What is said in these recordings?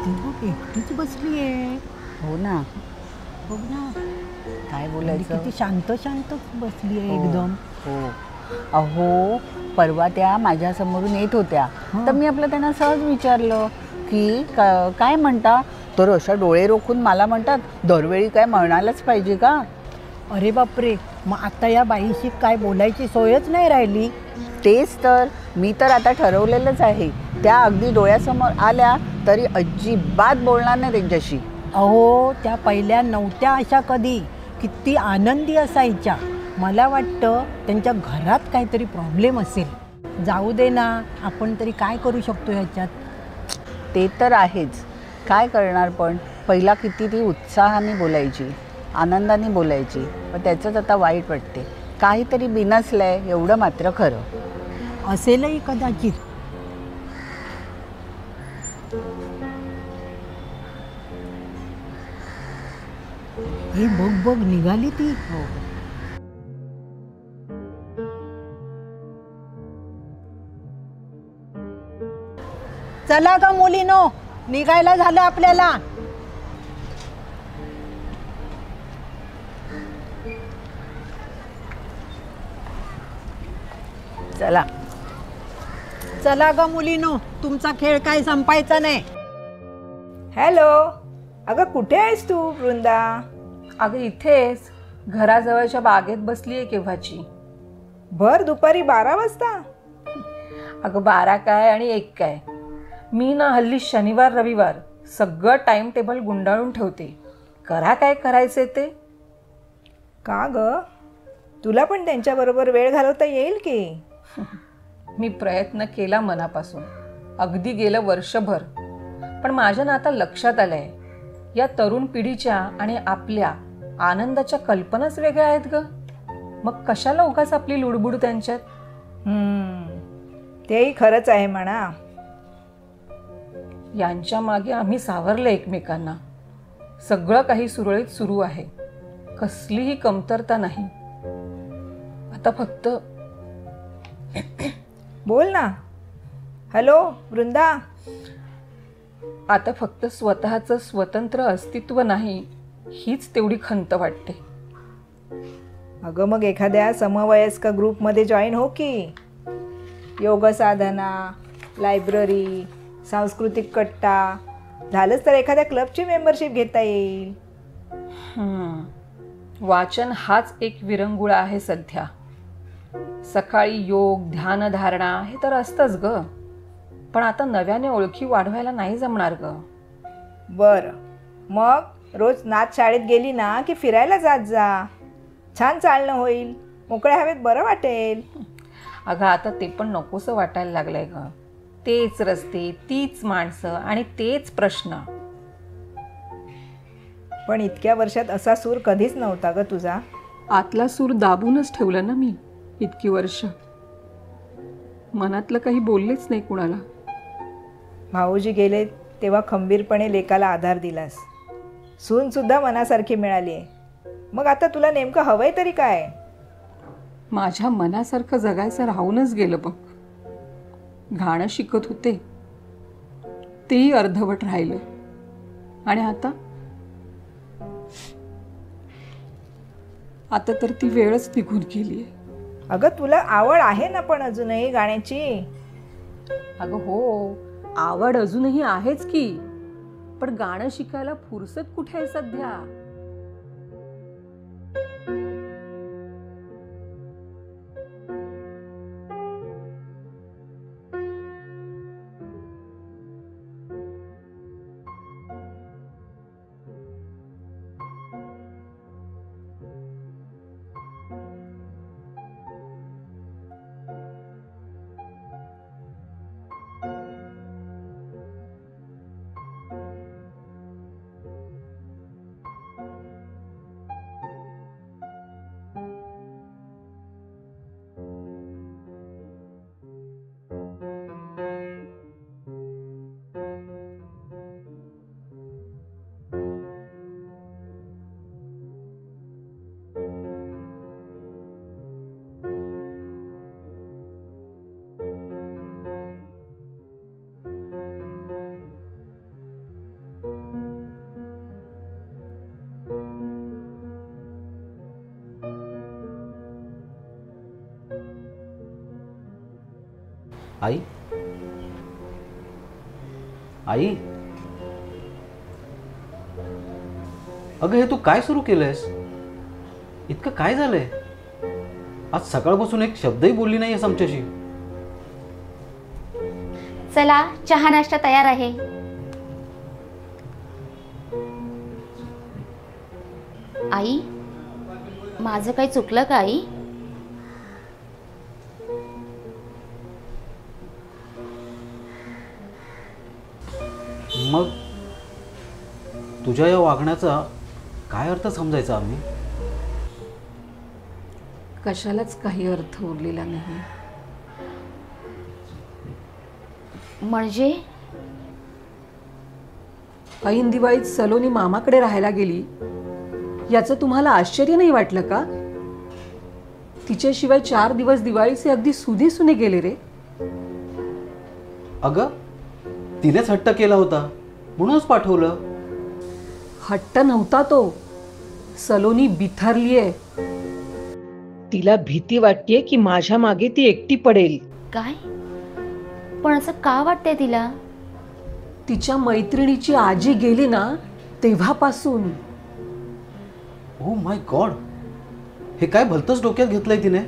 ती बघ एकटीच बसली आहे. हो ना, बघ ना काय बोलायचं, किती शांत शांत बसली आहे एकदम. हो अहो, परवा त्या माझ्या समोरून येत होत्या तर मी आपलं त्यांना सहज विचारलं की काय म्हणता, तर अशा डोळे रोखून मला म्हणतात दरवेळी काय म्हणायलाच पाहिजे का. अरे बापरे, मग आता या बाईशी काय बोलायची सोयच नाही राहिली. तेच तर, मी तर आता ठरवलेलंच आहे, त्या अगदी डोळ्यासमोर आल्या तरी अजिबात बोलणार नाही त्यांच्याशी. अहो, त्या पहिल्या नव्हत्या अशा कधी, किती आनंदी असायच्या. मला वाटतं त्यांच्या घरात काहीतरी प्रॉब्लेम असेल. जाऊ दे ना, आपण तरी काय करू शकतो ह्याच्यात. ते तर आहेच, काय करणार. पण पहिला किती ती उत्साहाने बोलायची, आनंदाने बोलायची, पण त्याचंच आता वाईट वाटते. काहीतरी बिनसलंय एवढं मात्र खरं. असेलही कदाचित. हे बघ बघ, निघाली ती. हो, चला का मुलीनो, निघायला झालं आपल्याला. चला चला ग मुलीनो, तुमचा खेळ काय संपायचा नाही. हॅलो, अगं कुठे आहेस तू वृंदा? अगं इथेच घराजवळच्या बागेत बसली आहे केव्हाची. भर दुपारी 12 वाजता? अगं 12 काय आणि 1 काय, मी ना हल्ली शनिवार रविवार सगळं टाइम टेबल गुंडाळून ठेवते. करा काय करायचे ते. का ग, तुला पण त्यांच्याबरोबर वेळ घालवता येईल की. मी प्रयत्न केला मनापासून, अगदी गेलं वर्षभर. पण माझ्या ना आता लक्षात आलंय, या तरुण पिढीच्या आणि आपल्या आनंदाच्या कल्पनाच वेगळ्या आहेत ग. मग कशाला उगाच आपली लुडबुड त्यांच्यात. तेही खरंच आहे म्हणा. यांच्या मागे आम्ही सावरले एकमेकांना. सगळं काही सुरळीत सुरू आहे, कसलीही कमतरता नाही. आता फक्त बोल ना. हॅलो वृंदा. आता फक्त स्वतःचं स्वतंत्र अस्तित्व नाही, हीच तेवढी खंत वाटते. अगं मग एखाद्या समवयस्क ग्रुपमध्ये जॉईन हो की. योग साधना, लायब्ररी, सांस्कृतिक कट्टा, झालंच तर एखाद्या क्लबची मेंबरशिप घेता येईल. वाचन हाच एक विरंगुळा आहे सध्या. सकाळी योग, ध्यानधारणा हे तर असतंच ग, पण आता नव्याने ओळखी वाढवायला नाही जमणार ग. बरं, मग रोज नाच शाळेत गेली ना की फिरायला जात जा. छान चालणं होईल, मोकळ्या हवेत बरं वाटेल. अगं आता ते पण नकोसं वाटायला लागलंय ग. तेच रस्ते, तीच माणसं आणि तेच प्रश्न. पण इतक्या वर्षात असा सूर कधीच नव्हता ग तुझा. आतला सूर दाबूनच ठेवलं ना मी इतकी वर्ष. मनातलं काही बोललेच नाही कुणाला. भाऊजी गेले तेव्हा खंबीरपणे लेकाला आधार दिलास. सून सुद्धा मनासारखी मिळाली आहे. मग आता तुला नेमकं हवंय तरी काय? माझ्या मनासारखं जगायचं राहूनच गेलं बघ. गाणं शिकत होते, तेही अर्धवट राहिलं. आणि आता आता तर ती वेळच निघून गेली आहे. अगं तुला आवड आहे ना पण अजूनही गाण्याची? अगं हो, आवड अजूनही आहेच की, पण गाणं शिकायला फुरसत कुठे आहे सध्या. आई, आई, अगं हे तू काय सुरू केलंयस? इतकं काय झालंय? आज सकाळपासून एक शब्दही बोलली नाहीयेस आमच्याशी. चला, चहा नाश्ता तयार आहे. आई, माझं काही चुकलं का आई? मग तुझ्या या वागण्याचा काय अर्थ समजायचा आम्ही? कशालाच काही अर्थ उरलेला नाही. म्हणजे ऐन दिवाळीत सलोनी मामाकडे राहायला गेली याचं तुम्हाला आश्चर्य नाही वाटलं का? तिच्याशिवाय 4 दिवस दिवाळीचे अगदी सुने सुने गेले रे. अगं तिनेच हट्ट केला होता म्हणूनच पाठवलं. हट्ट नव्हता तो, सलोनी बिथरलीये. तिला भीती वाटतेय की माझ्या मागे ती एकटी पडेल. काय? पण असं का वाटतंय तिला? तिच्या मैत्रिणीची आजी गेली ना तेव्हापासून. ओ माय गॉड, हे काय भलतंच डोक्यात घेतलंय तिने.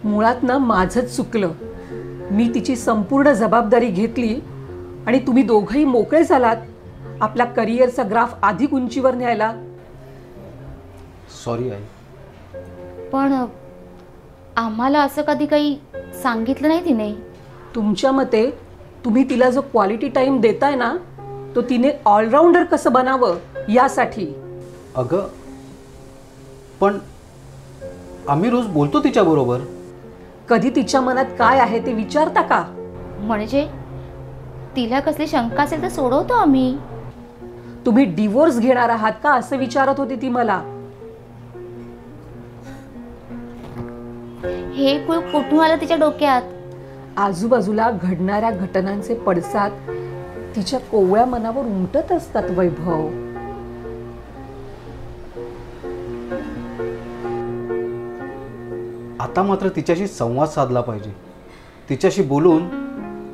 मुळात ना माझंच चुकलं. मी तिची संपूर्ण जबाबदारी घेतली आणि तुम्ही दोघंही मोकळे झालात आपल्या करिअरचा ग्राफ अधिक उंचीवर न्यायला. Sorry I. पण आम्हाला असं कधी काही सांगितलं नाही तिने. तुमच्या मते तुम्ही तिला जो क्वालिटी टाइम देताय ना तो तिने ऑलराऊंडर कसं बनावं यासाठी. अगं पण आम्ही रोज बोलतो तिच्याबरोबर. कधी तिच्या मनात काय आहे ते विचारता का? म्हणजे तिला कसली शंका असेल तर सोडवतो आम्ही. तुम्ही डिवोर्स घेणार आहात का असं विचारत होती ती मला. हे कुठून आलं तिच्या डोक्यात? आजूबाजूला घडणाऱ्या घटनांचे पडसाद तिच्या कोवळ्या मनावर उमटत असतात वैभव. आता मात्र तिच्याशी संवाद साधला पाहिजे. तिच्याशी बोलून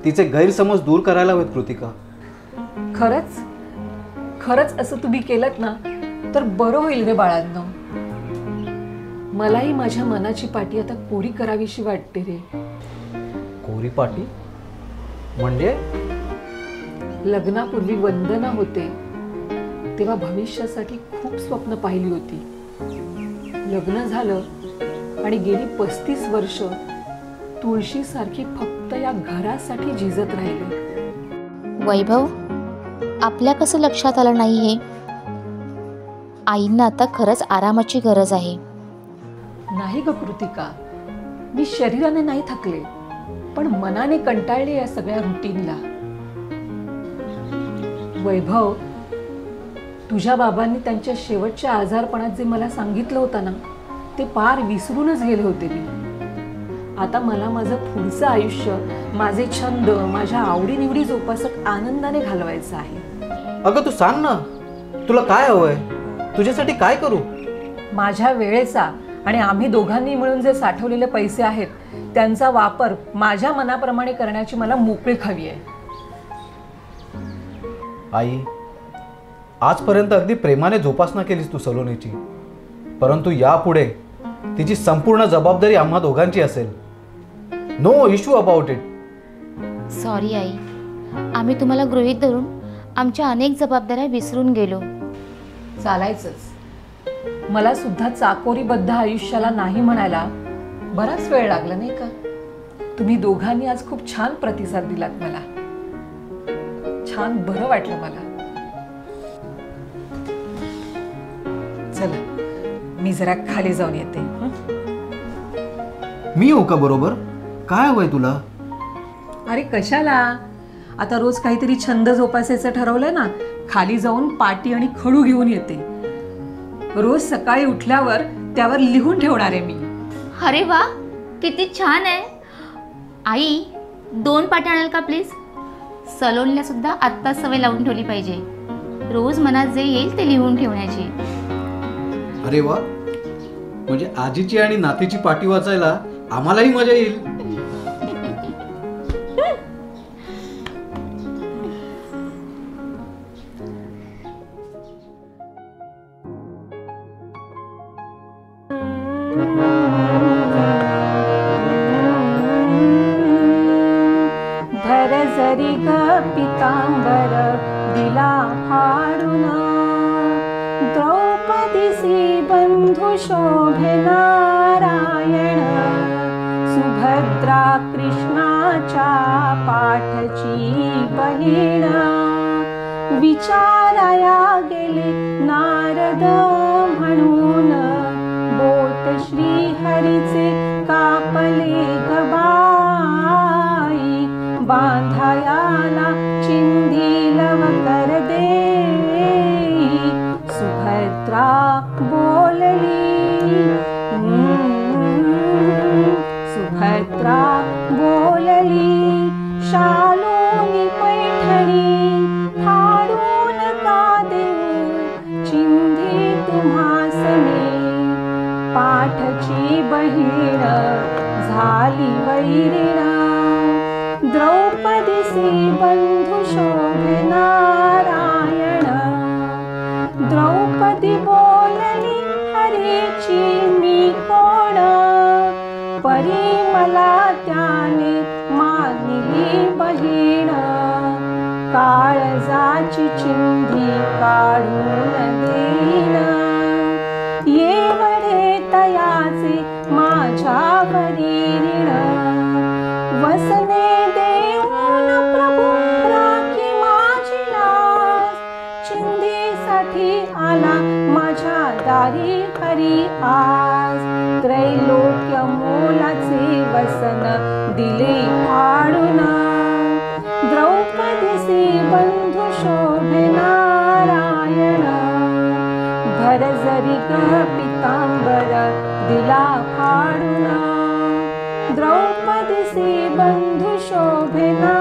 तिचे गैरसमज दूर करायला हवेत कृतिका. खरंच खरंच असं तुम्ही केलत ना तर बरं होईल रे बाळांनो. मलाही माझ्या मनाची पाटी आता कोरी करावीशी वाटते रे. कोरी पाटी म्हणजे? लग्नापूर्वी वंदना होते तेव्हा भविष्यासाठी खूप स्वप्न पाहिली होती. लग्न झालं आणि गेली 35 वर्ष तुळशी सारखी फक्त या घरासाठी झिजत राहिले. वैभव, आपल्या कसं लक्षात आलं नाही हे? आईंना आता खरंच आरामाची गरज आहे. नाही ग कृतिका, मी शरीराने नाही थकले पण मनाने कंटाळले या सगळ्या रुटीनला. वैभव, तुझ्या बाबांनी त्यांच्या शेवटच्या आजारपणात जे मला सांगितलं होतं ना ते पार विसरूनच गेले होते मी. आता मला माझं पुढचं आयुष्य, माझे छंद, माझ्या आवडीनिवडी जोपासक आनंदाने घालवायचं आहे. अगं तू सांग ना, तुला काय हवंय? तुझ्यासाठी काय करू? माझ्या वेळेचा आणि आम्ही दोघांनी मिळून जे साठवलेले पैसे आहेत त्यांचा वापर माझ्या मनाप्रमाणे करण्याची मला मोकळीक हवी आहे. आई, आजपर्यंत अगदी प्रेमाने जोपासना केलीस तू सलोनीची, परंतु यापुढे तिची संपूर्ण जबाबदारी आम्हा दोघांची असेल. No issue about it. Sorry I, आम्ही तुम्हाला गृहीत धरून आमच्या अनेक जबाबदाऱ्या विसरून गेलो. चालायचंच. मला सुद्धा चाकोरीबद्ध आयुष्याला नाही म्हणायला बराच वेळ लागला नाही का? तुम्ही दोघांनी आज खूप छान प्रतिसाद दिलात मला. छान बरं वाटलं मला. चला, मी जरा खाली जाऊन येते. मी येऊ का बरोबर? काय हवंय तुला? अरे कशाला, आता रोज काहीतरी छंद जोपासायचं ठरवलंय ना. खाली जाऊन पाटी आणि खडू घेऊन येते. रोज सकाळी उठल्यावर त्यावर लिहून ठेवणार आहे मी. अरे वा, किती छान आहे. आई, 2 पाट्या आणाल का प्लीज? सलोनीला सुद्धा आत्ता सवय लावून ठेवली पाहिजे, रोज मनात जे येईल ते लिहून ठेवण्याची. अरे वा, म्हणजे आजीची आणि नातीची पाटी वाचायला आम्हालाही मजा येईल. भर जरी ग पितांबर दिला फाडून, द्रौपदीसी बंधू शोभे नारायण, सुभद्रा कृष्णाच्या पाठची बहीण, विचाराया गेले नारद म्हणून, बोट श्री हरीचे कापले गबाई, बांधायाला चिंधी लवकर देई, सुभद्रा बोलली, सुभद्रा बोलली, शालूनी पैठणी फाडून का देऊ, चिंधी तुम्हासनी, पाठची बहीण झाली वैरीण, द्रौपदीसी बंधू शोभे नारायण, द्रौपदी बोलली हरीची मी कोण, परी मला त्याने मानिली बहीण, काळजाची चिंधी काढून देईन, येवढे तयाचे माझ्यावरी ऋण, वसने देऊन प्रभू राखी माझी लाज, चिंधीसाठी आला माझ्या दारी हरी आज, त्रैलोक्य मोलाचे वसन दिले फाडून, द्रौपदीसी बंधू शोभे नारायण, भर जरी ग पितांबर दिला फाडून, द्रौपदीसी बंधू शोभे नारायण.